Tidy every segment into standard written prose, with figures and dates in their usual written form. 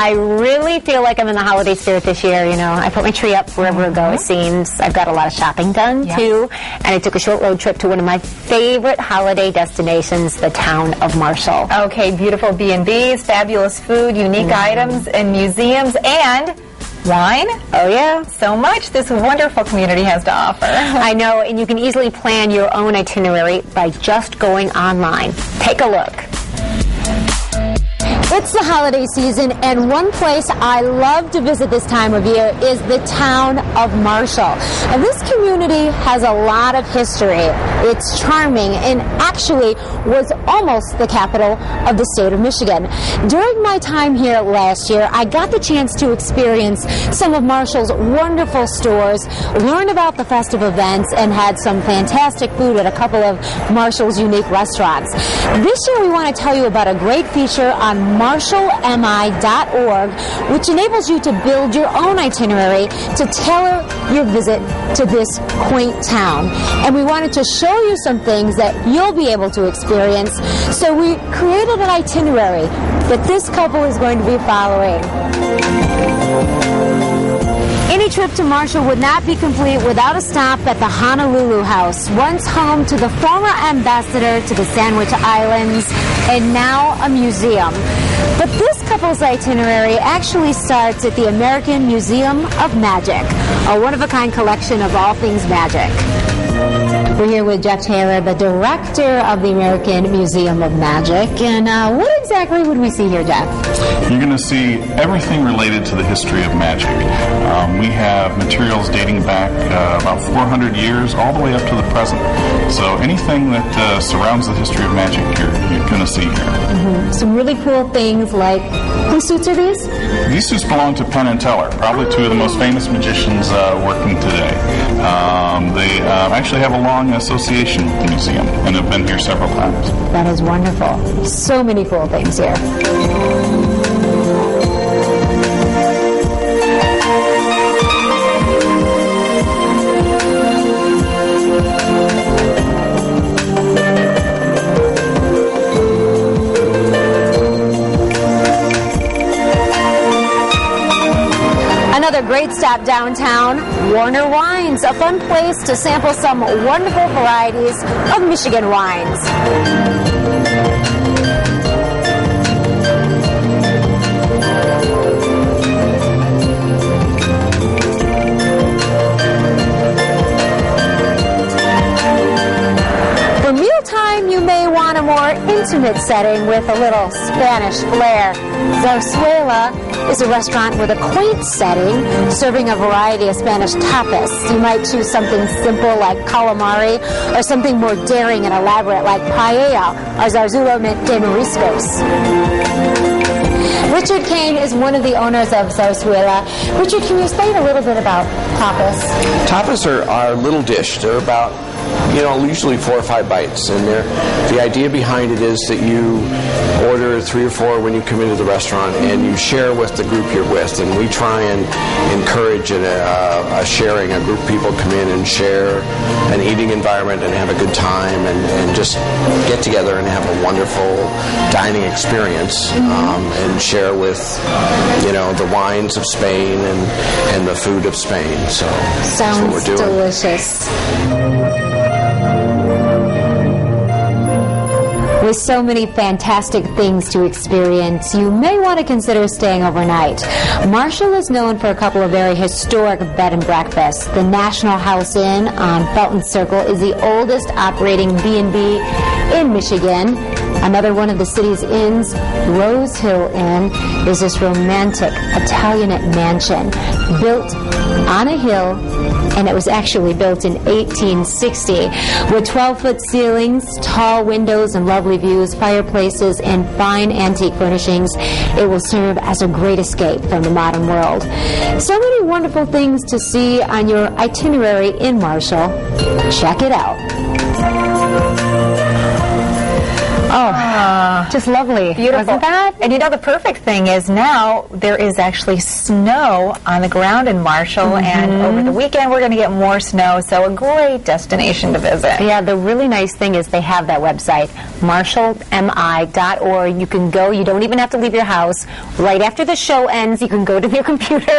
I really feel like I'm in the holiday spirit this year. You know, I put my tree up wherever I go, it seems. I've got a lot of shopping done, too. And I took a short road trip to one of my favorite holiday destinations, the town of Marshall. Okay, beautiful B&Bs, fabulous food, unique items, and museums, and wine. Oh, yeah. So much this wonderful community has to offer. I know, and you can easily plan your own itinerary by just going online. Take a look. It's the holiday season, and one place I love to visit this time of year is the town of Marshall. And this community has a lot of history. It's charming and actually was almost the capital of the state of Michigan. During my time here last year, I got the chance to experience some of Marshall's wonderful stores, learn about the festive events, and had some fantastic food at a couple of Marshall's unique restaurants. This year we want to tell you about a great feature on MarshallMI.org, which enables you to build your own itinerary to tailor your visit to this quaint town. And we wanted to show you some things that you'll be able to experience, so we created an itinerary that this couple is going to be following. Any trip to Marshall would not be complete without a stop at the Honolulu House, once home to the former ambassador to the Sandwich Islands and now a museum. But this couple's itinerary actually starts at the American Museum of Magic, a one-of-a-kind collection of all things magic. We're here with Jeff Taylor, the director of the American Museum of Magic. And what exactly would we see here, Jeff? You're going to see everything related to the history of magic. We have materials dating back about 400 years all the way up to the present. So anything that surrounds the history of magic you're going to see here. Some really cool things like, whose suits are these? These suits belong to Penn and Teller, probably two of the most famous magicians working today. They actually have a long association with the museum and have been here several times. That is wonderful. So many cool things here. Another great stop downtown, Warner Wines, a fun place to sample some wonderful varieties of Michigan wines. For mealtime, you may want a more intimate setting with a little Spanish flair. Zarzuela is a restaurant with a quaint setting, serving a variety of Spanish tapas. You might choose something simple like calamari, or something more daring and elaborate like paella or zarzuela de mariscos. Richard Kane is one of the owners of Zarzuela. Richard, can you explain a little bit about tapas? Tapas are a little dish. They're about, usually 4 or 5 bites. And the idea behind it is that you order 3 or 4 when you come into the restaurant, and you share with the group you're with. And we try and encourage a sharing. A group of people come in and share an eating environment and have a good time and just get together and have a wonderful dining experience, and share with, the wines of Spain and the food of Spain. So sounds that's what we're doing. Delicious. With so many fantastic things to experience, you may want to consider staying overnight. Marshall is known for a couple of very historic bed and breakfasts. The National House Inn on Felton Circle is the oldest operating B&B in Michigan. Another one of the city's inns, Rose Hill Inn, is this romantic Italianate mansion built on a hill, and it was actually built in 1860 with 12-foot ceilings, tall windows and lovely views, fireplaces, and fine antique furnishings. It will serve as a great escape from the modern world. So many wonderful things to see on your itinerary in Marshall. Check it out. Oh, just lovely. Beautiful. Wasn't that? And you know, the perfect thing is now there is actually snow on the ground in Marshall, and over the weekend we're going to get more snow, so a great destination to visit. Yeah, the really nice thing is they have that website, marshallmi.org. You can go, you don't even have to leave your house. Right after the show ends, you can go to your computer,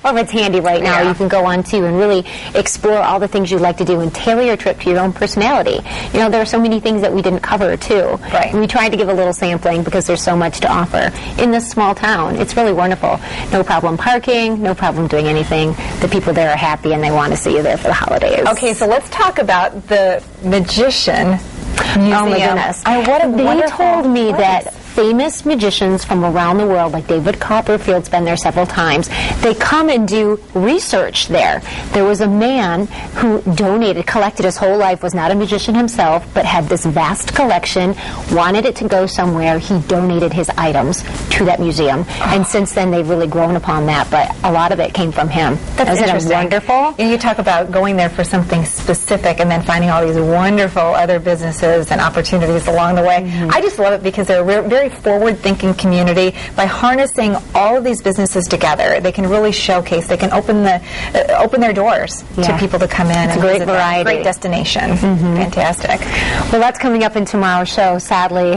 or if it's handy right now, you can go on too and really explore all the things you'd like to do and tailor your trip to your own personality. You know, there are so many things that we didn't cover too. Right. We tried to give a little sampling because there's so much to offer in this small town. It's really wonderful. No problem parking, no problem doing anything. The people there are happy and they want to see you there for the holidays. Okay, so let's talk about the Magician Museum. Oh my goodness. What a They wonderful told me place. that famous magicians from around the world, like David Copperfield's been there several times, they come and do research there. There was a man who collected his whole life, was not a magician himself, but had this vast collection, wanted it to go somewhere. He donated his items to that museum. And since then, they've really grown upon that, but a lot of it came from him. That's Isn't it wonderful? And you talk about going there for something specific and then finding all these wonderful other businesses and opportunities along the way. I just love it because they're very forward-thinking community. By harnessing all of these businesses together, they can really showcase. They can open their doors to people to come in. It's and a great visit them. variety. Great destination. Fantastic. Well, that's coming up in tomorrow's show. Sadly,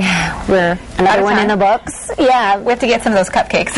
we're another one in the books. Yeah. We have to get some of those cupcakes.